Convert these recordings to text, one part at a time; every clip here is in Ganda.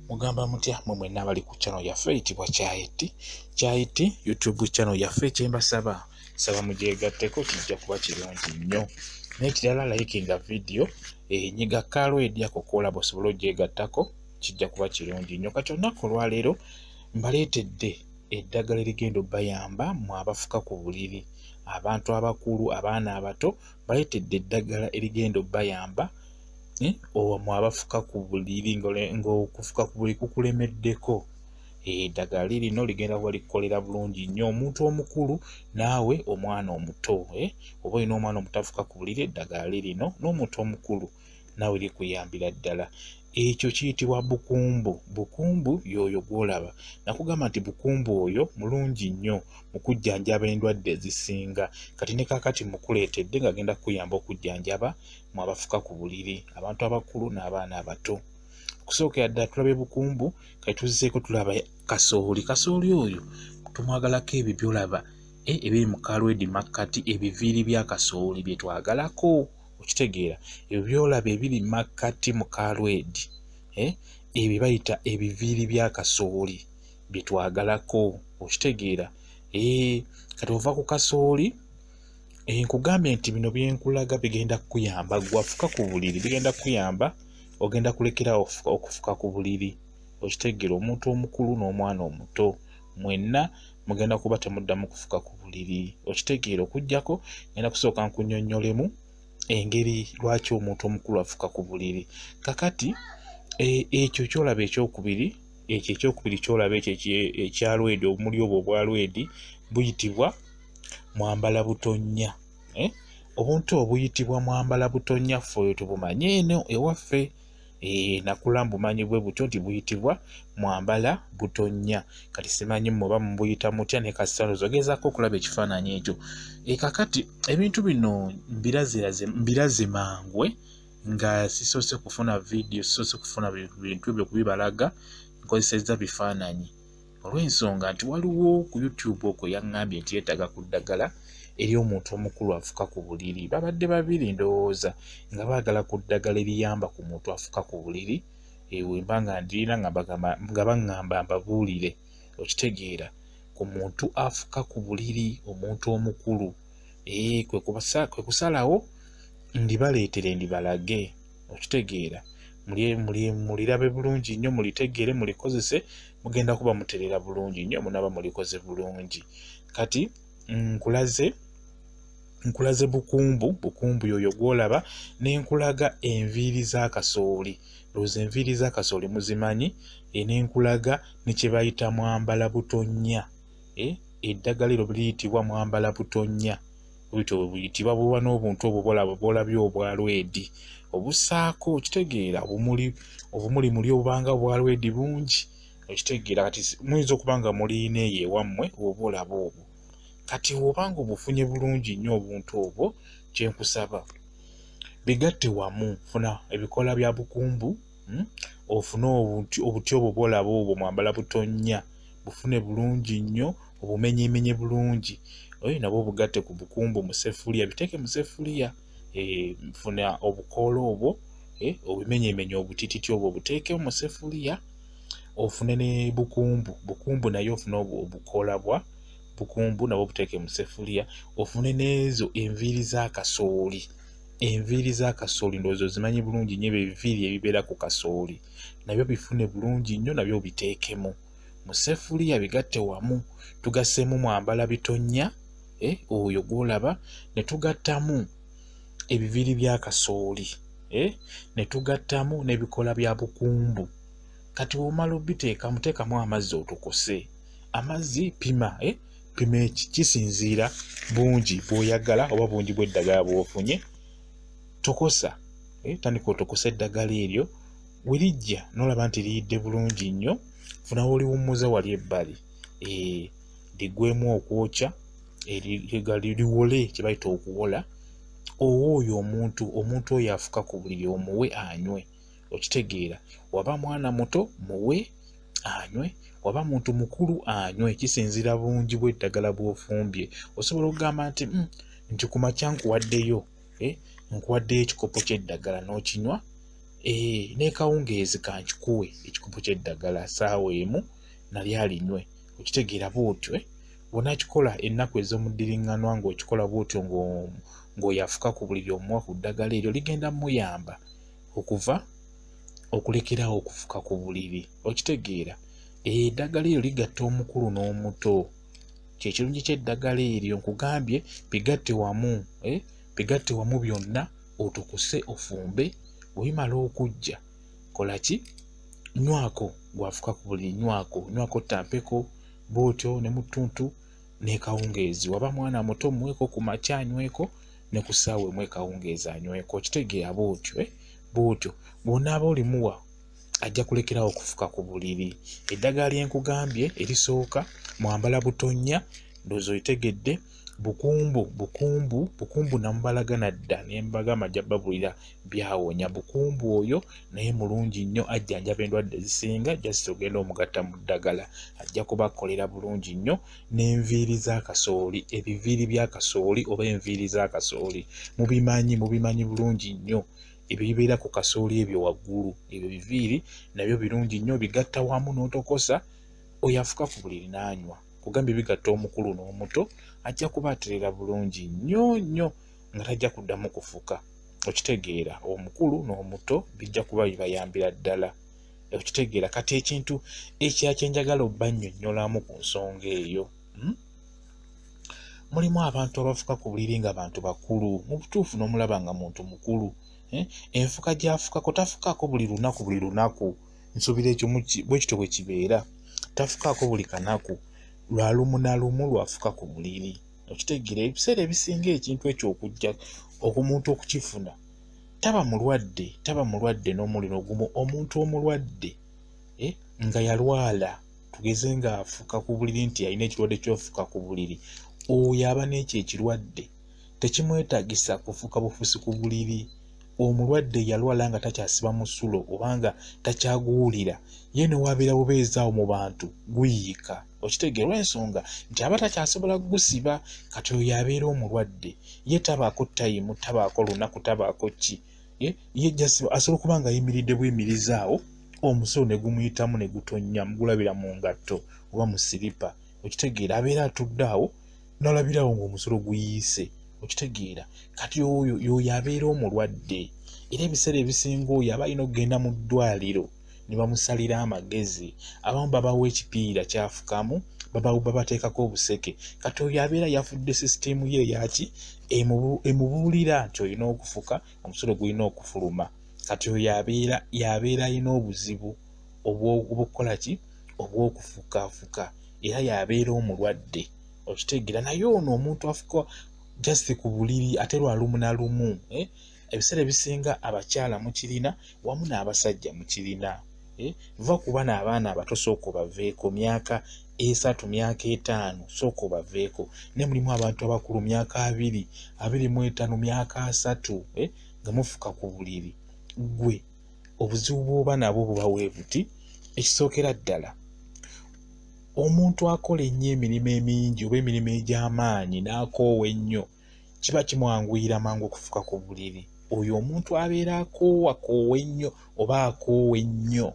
Mugamba mutya mwe nabali ku channel yaffe eyitibwa Kyaiti YouTube channel yaffe kyembasaba saba mujegatteko kijja kuba kirungi nnyo n'ekirala likinga video nyiga kalwedi ako kola bosobola ojegattako kijja kuba kirungi nnyo kati olunaku olwaleero mbaleetedde eddagala erigenda bayamba mu abafuka ku buliri abantu abakulu abaana abato baleetedde eddagala erigenda bayamba mu abafuka ku buliri ng'okufuka ku buliri kukulemeddeko eddagala lino ligenda kuba likolera bulungi nnyo omuntu omukulu naawe omwana omuto oba olina omwana omuto afuka ku buliri eddagala lino n'omuntu omukulu naawe likuyambira ddala ekyo kiyitibwa bukumbu y'oyo gw'olaba nakugamba nti bukumbu oyo mulungi nnyo mu kujjanjaba endwadde ezisinga kati ne kaakati mukuleetedde ng'agenda kukuyamba okujjanjaba mu abafuka ku buliri abantu abakulu n'abaana abato okusookera ddala tulabe bukumbu kati tuzzeeko tulaba kasooli oyo tumwagalako ebyo byolaba ebiri mu kalwedi makkati ebiviiri bya kasooli bye twagalako okitegeera ebyo byolaba ebiri makkati mu kalwedi ebyo bayita ebiviiri bya kasooli bye twagalako okitegeera kati ova ku kasooli nkugambye nti bino byenkulaga bigenda kukuyamba gwafuka ku buliri bigenda kukuyamba ogenda kulekerawo okufuka ku buliri okitegeera omuntu omukulu n'omwana omuto mwenna mugenda kuba temuddamu kufuka ku buliri okitegeera okujjako ngenda kusooka nkunnyonnyolemu engeri lwaki omuntu omukulu afuka ku buliri kakati ekyo kyolaba ekyokubiri kyolaba ekyo ekyalwedi obumuli obwo obwalwedi buyitibwa mwambala butonnya obuntu obuyitibwa mwambala butonnya ffe oyo tubumanyi eno ewaffe nakula mbumanyi bwe butyo nti buyitibwa mwambala butonnya kati simanyi muba mubuyita mutya ne kasitano zogezaako okulaba ekifaananyi ekyo kakati ebintu bino mbiraze mangwe nga sisoose kufuna vidiyo sisoose kufuna bintu ebyo kubibalaga nkozesezza bifaananyi olw'ensonga nti waliwo ku YouTube okwo yaŋŋambye nti yeetaga ku ddagala eri omuntu omukulu afuka ku buliri babadde babiri ndowooza nga baagala ku ddagala eriyamba ku muntu afuka ku buliri wemba nga ndirina nga baŋŋamba mbabuulire okitegeera ku muntu afuka ku buliri omuntu omukulu kwe kusalawo ndibaleetere ndibalage okitegeera mulirabe bulungi nnyo mulitegeere mulikozese mugenda kuba muterera bulungi nnyo munaba mulikoze bulungi kati nkulaze bukumbu yoyo gwolaba nenkulaga enviiri za kasooli looza enviiri za kasooli muzimanyi nenkulaga ne kye bayita mwambala butonnya eddagala liro liyitibwa mwambala butonnya buyitibwa buba n'obuntu obwo bwolabye obwalwedi obusaako okitegeera obumuli muli obubanga obwalwedi bungi okitegeera kati muyinza okuba nga muliina eyo ewammwe oba olaba obwo kati obanga obufunye bulungi nnyo obuntu obwo kyenkusaba bigatte wamu funa ebikola bya bukumbu ofune obuti obwo bwolaba obwo mwambala butonnya bufune bulungi nnyo obumenyemenye bulungi nabwo obugatte ku bukumbu mu sefuliya biteeke mu sefuliya funa obukoola obwo obumenyemenye obutititi obwo buteeke mu sefuliya ofune ne bukumbu naye ofune obukoola bwa bukumbu nabwo buteeke mu sefuliya ofune n'ezo enviiri za kasooli ndowooza ozimanyi bulungi nnyo ebiviiri ebibeera ku kasooli nabyo bifune bulungi nnyo nabyo biteekemu mu sefuliya bigatte wamu tugasseemu mwambala bitonnya oyo gwolaba ne tugattamu ebiviiri bya kasooli ne tugattamu n'ebikola bya bukumbu kati bw'omala obiteeka muteekamu amazzi otukuse amazzi pima kisinziira bungi bw'oyagala oba bungi bw'eddagala bw'ofunye tokosa tandika otokosa eddagala eryo werijja n'olaba nti liyidde bulungi nnyo funawo oliwummuza wali ebbali liggwemu okwokya liwole kye bayita okuwola oyo omuntu oyo afuka ku buliri omuwe anywe okitegeera waba mwana muto muwe anywe waba muntu mukulu anywe kisinziira bungi bw'eddagala bw'ofumbye osobola okugamba nti ku makya nkuwaddeyo ekikopo ky'eddagala n'okinywa ne kawungeezi kankikuwe ekikopo ky'eddagala saawa emu nali alinywe okitegeera bw'otyo onakikola ennaku ez'omuddiringanwa ng'okikola bw'otyo ng'oyafuka ku buliri omuwa ku ddagala eryo ligenda muyamba okulekerawo okufuka ku buliri okitegeera eddagala eryo ligatta omukulu n'omuto kyekirungi ky'eddagala eryo nkugambye bigatte wamu byonna otukuse ofumbe webimala okujja kola ki nywako gwafuka ku buliri nywako tampeko bw'otyo ne mutuntu ne kawungeezi waba mwana muto muweko ku makya anyweko ne ku ssaawa emu ekawungeezi anyweko okitegeera bw'otyo bw'onaaba olimuwa ajja kulekerawo okufuka ku buliri eddagala lyenkugambye erisooka mwambala butonnya ndowooza oyitegedde bukumbu namubalagana dda n'embagama ajja babulira byawonya bukumbu oyo naye mulungi nnyo ajjanjaba endwadde ezisinga just ogenda omugatta mu ddagala ajja kubakolera bulungi nnyo n'enviiri za kasooli ebiviiri bya kasooli oba enviiri za kasooli mubimanyi bulungi nnyo ebyo bibeera ku kasooli ebyo waggulu ebyo biviiri nabyo birungi nnyo bigatta wamu n'otokosa oyafuka ku buliri n'anywa kugambye bigatta omukulu n'omuto ajja kubaterera bulungi nnyo nga tajja kuddamu kufuka okitegeera omukulu n'omuto bijja kuba bibayambira ddala okitegeera kati ekintu ekya kyenjagala obbannyonnyolamu ku nsonga eyo mulimu abantu abafuka ku buliri nga bantu bakulu mu butuufu n'omulaba nga muntu mukulu enfuka gy'afukako tafukako buli lunaku nsuubira ekyo bwe kityo bwe kibeera tafukako buli kanaku lwa lumu na lumu lwafuka ku buliri okitegeera ebiseera ebisinga ekintu ekyo okujja omuntu okukifuna taba mulwadde n'omuliro ogumu omuntu omulwadde nga yalwala tugeze nga afuka ku buliri nti alina ekirwadde ky'ofuka ku buliri oyo aba n'ekyo ekirwadde tekimwetagisa kufuka bufusi ku buliri omulwadde yalwala nga takyasiba mu ssulo obanga takyaguwulira ye ne wabeera bubeezaawo mu bantu guyiika okitegeerwa ensonga nti aba takyasobola kugusiba kati oyo yabeera omulwadde ye tabaako tayimu tabaako lunaku tabaako ki ye asobola okuba nga yimiridde bwemirizaawo omusolo ne gumuyitamu ne gutonnya mugulabira mu ngatto oba mu siripa okitegeera abeera atudde awo n'olabirawo ng'omusolo guyiise okitegeera kati oyo abeera omulwadde era ebiseera ebisinga oyo aba alina okugenda mu ddwaliro ne bamusalira amagezi abamu babawa ekipiira kyafukamu babateekako obuseke kati oyo abeera yafudde sisiteemu ye yaki emubuulira nti olina okufuka omusolo gulina okufuluma kati oyo yabeera alina obuzibu obw'okukola ki obw'okufukaafuka era yabeera omulwadde okitegeera naye ono omuntu afuka just ku buliri ate lwa lumu na lumu ebiseera ebisinga abakyala mukirina wamu n'abasajja mukirina va kuba n'abaana abato sooka baveeko myaka 3 myaka 5 sooka baveeko ne mulimu abantu abakulu myaka 25 myaka 3 nga mufuka ku buliri gwe obuzibu bw'oba nabwo buba weebuti ekisookera ddala omuntu akola ennyo emirimu emingi oba emirimu egy'amaanyi n'akoowa ennyo kiba kimwanguyira mangu okufuka ku buliri oyo omuntu abeera akoowa ennyo oba akoowa ennyo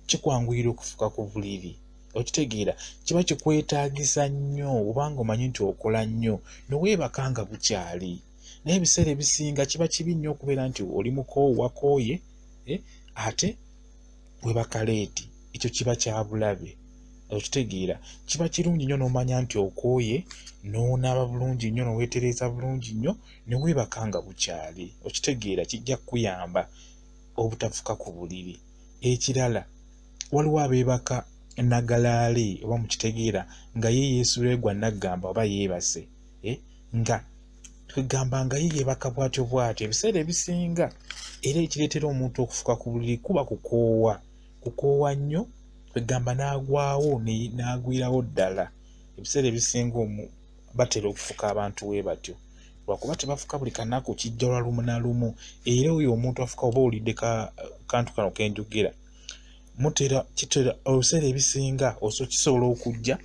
kikwanguyira okufuka ku buliri okitegeera kiba kikwetaagisa nnyo obanga omanyi nti okola nnyo neweebaka nga bukyali naye ebiseera ebisinga kiba kibi nnyo okubeera nti oli wakooye ate weebaka leeti ekyo kiba kya bulabe okitegeera kiba kirungi nnyo n'omanya nti okooye n'onaaba bulungi nnyo n'oweetereza bulungi nnyo ne weebaka nga bukyali okitegeera kijja kukuyamba obutafuka ku buliri ekirala waliwo abeebaka nagalaale oba mukitegeera nga ye yeesuula gwa naggamba oba yeebase nga twegamba nga ye yeebaka bwatyo ebiseera ebisinga era ekireetera omuntu okufuka ku buliri kuba kukoowa nnyo twegamba n'agwawo n'agwirawo ddala ebiseera ebisinga batera okufuka abantu we batyo lwakuba tebafuka buli kanaku kijja lwa lumu na lumu era oyo omuntu afuka oba olidde kantu kano kenjogera kitera ebiseera ebisinga kisobola okujja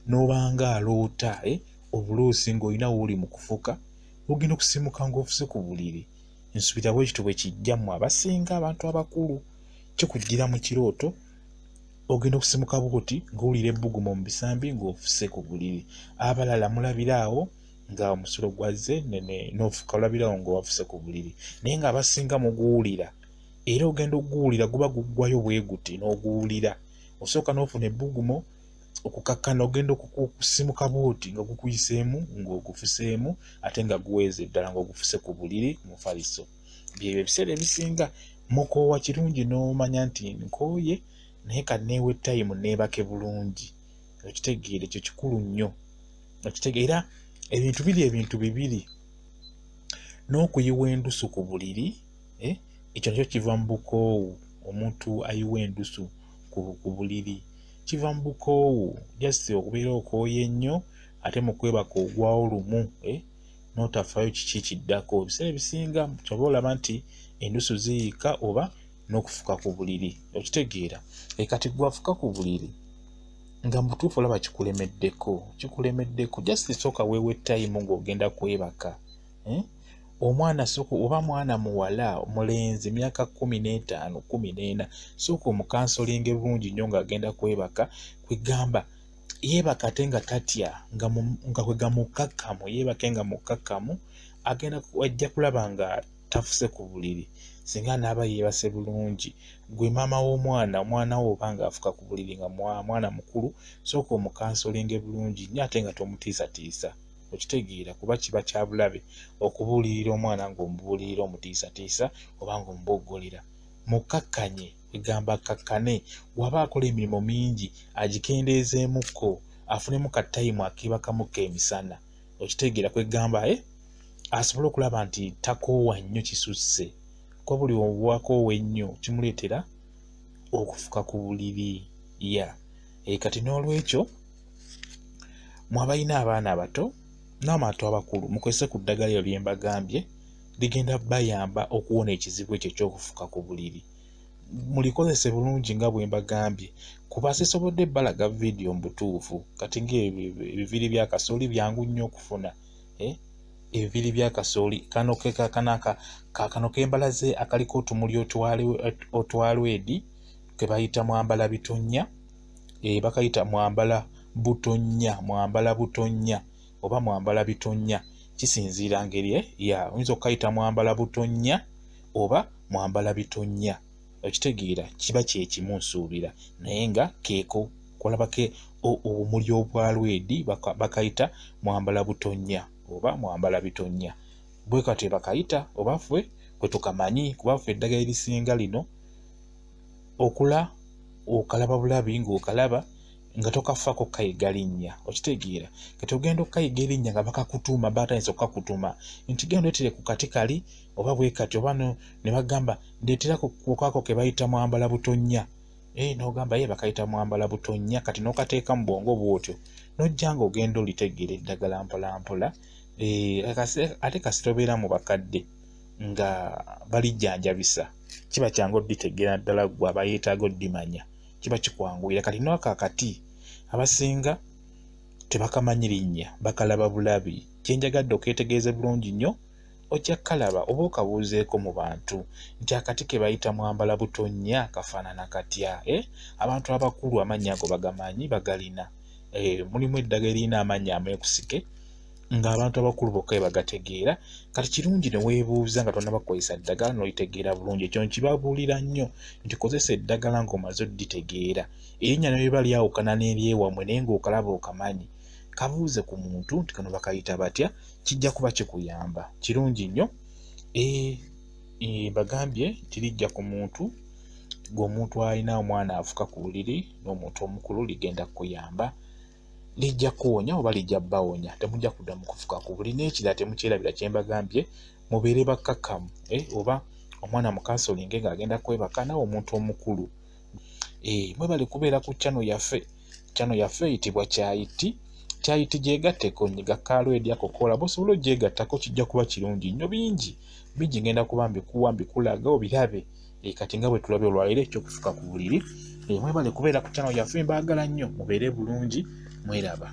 n'obanga aloota obuloosi ng'olina wooli mu kufuka ogenda okusimuka ng'ofuse ku buliri nsubira bwe kitwe kijja mu abasinga abantu abakulu kikugira mu kirooto ogenda okusimuka buti ng'owulira ebbugumu mu bisambi ng'ofuse ku buliri abalala mulabiraawo nga omusulo gwazze n'ofuka olabirawo ng'owafuse ku buliri naye ng'abasinga muguwulira era ogenda oguwulira guba guggwayo bwe guti n'oguwulira osooka n'ofuna ebbugumu okukakkana ogenda okusimuka buti nga gukuyiseemu ng'ogufuseemu ate nga guweeze ddala ng'ogufuse ku buliri mufaliso byebyo ebiseera ebisinga mukoowa kirungi n'omanya nti nkooye naye kanneewa ttayimu neebake bulungi okitegeera ekyo kikulu nnyo okitegeera ebintu bibiri n'okuyiwa endusu ku buliri ekyo nakyo kiva mu bukoowu omuntu ayiwa endusu ku buliri kiva mu bukoowu just okubeera okooye ennyo ate mu kwebaka ogwawo lumu n'otafaayo kiki kiddako ebiseera ebisinga kyoba olaba nti endusu ziyiika oba n'okufuka ku buliri okitegeera kati gwafuka ku buliri nga mutuufu olaba kikulemeddeko just sooka weewa ettayimu ng'ogenda kwebaka omwana sooka oba mwana muwala mulenzi myaka 15 14 sooka omukansolinge bulungi nnyo ng'agenda kwebaka kwegamba yeebaka ate nga tatya nga kwega mukakkamu yeebake nga mukakkamu ajja kulaba nga tafuse ku buliri singa n'aba yeebase bulungi gwe maama w'omwana wo oba ng'afuka ku buliri nga mwana mukulu sooka omukansolinge bulungi nnyo ate nga tomutiisatiisa okitegeera kuba kiba kya bulabe okubuulirira omwana ng'omubuulirira omutiisatiisa oba ng'omuboggolera mukakkanye egamba kakkane waba akola emirimu mingi agikendeezeemukko afunemu kattayimu akiibakamuko emisana okitegeera kwegamba asobole okulaba nti takoowa nnyo kisusse ko buli obwakoowa ennyo kimuleetera okufuka ku buliri kati n'olwekyo mwabalina abaana abato n'abantu abakulu mukwese ku ddagala eryo lye mbagambye ligenda bayamba okuwona ekizibu ekyo ky'okufuka ku buliri mulikozese bulungi nga bwe mbagambye kuba sisobodde balaga vidiyo mu butuufu kati ng'ebiviri bya kasooli byangu nnyo okufuna ebiviri bya kasooli kano kembalaze akaliko otumuli otwalwedi ke bayita mwambala bitonnya bakayita mwambala butonnya oba mwambala bitonnya kisinziira ngeri oyinza okukayita mwambala butonnya oba mwambala bitonnya okitegeera kiba kyekimu nsuubira naye nga keeko kulabake obumuli obwalwedi bakayita mwambala butonnya oba mwambala bitonnya bwe kati bakayita oba ffe kwe tukamanyi kuba ffe eddagala erisinga lino okula okalaba bulabi ng'okalaba nga tokafaako kayiga linnya okitegeera kati ogenda okukayiga erinnya nga bakakutuuma batandise okukakutuma nti genda ndeetere ku kati kali oba bwe kati oba ne bagamba ndeetera kukaako ke bayita mwambala butonnya n'ogamba ye bakayita mwambala butonnya kati n'okateeka mu bwongo bw'otyo n'ojja ng'ogenda olitegeera eddagala mpolampola ate kasitobeera mu bakadde nga balijjanjabisa kiba kyangu oditegeera ddala gwe aba yeetaaga oddimanya kiba kikwanguyira kati n'akakati abasinga tebakamanyi linnya bakalaba bulabi kyenjagadde okeetegeeze bulungi nnyo ojja kalaba oba okabuuzeeko mu bantu nti akati ke bayita mwambala butonnya kafaanana katya abantu abakulu amannya ago bagamanyi bagalina mulimu eddagala erina amannya ameekusike ng'abantu abakulu bokka bagategeera kati kirungi ne weebuuza nga tonnabakozesa ddagala n'olitegeera bulungi ekyo nkibabuulira nnyo nti kozesa eddagala ng'omaze odditegeera erinnya ne bwe lyawukana n'eryewamwe naye ng'okalaba okamanyi kabuuze ku muntu nti kano bakayita batya kijja kuba kikuyamba kirungi nnyo bagambye tirijja ku muntu ng'omuntu alina omwana afuka ku buliri n'omuntu omukulu ligenda kukuyamba lijja kuwonya oba lijja bawonya temujja kudda mu kufuka ku buliri n'ekirala temukyerabira kye mbagambye mubeere bakkakkamu oba omwana mukansolinge ng'agenda kwebaka nawe omuntu omukulu mwebale kubeera ku channel yaffe eyitibwa Kyayiti gyegatteko nyiga kaalwedi ako kola bosobola ogyegattako kijja kuba kirungi nnyo bingi ngenda kuba mbikulaga obirabe kati nga bwe tulabye olwaleero ekyokufuka ku buliri mwebale kubeera ku channel yaffe mbaagala nnyo mubeere bulungi mweraba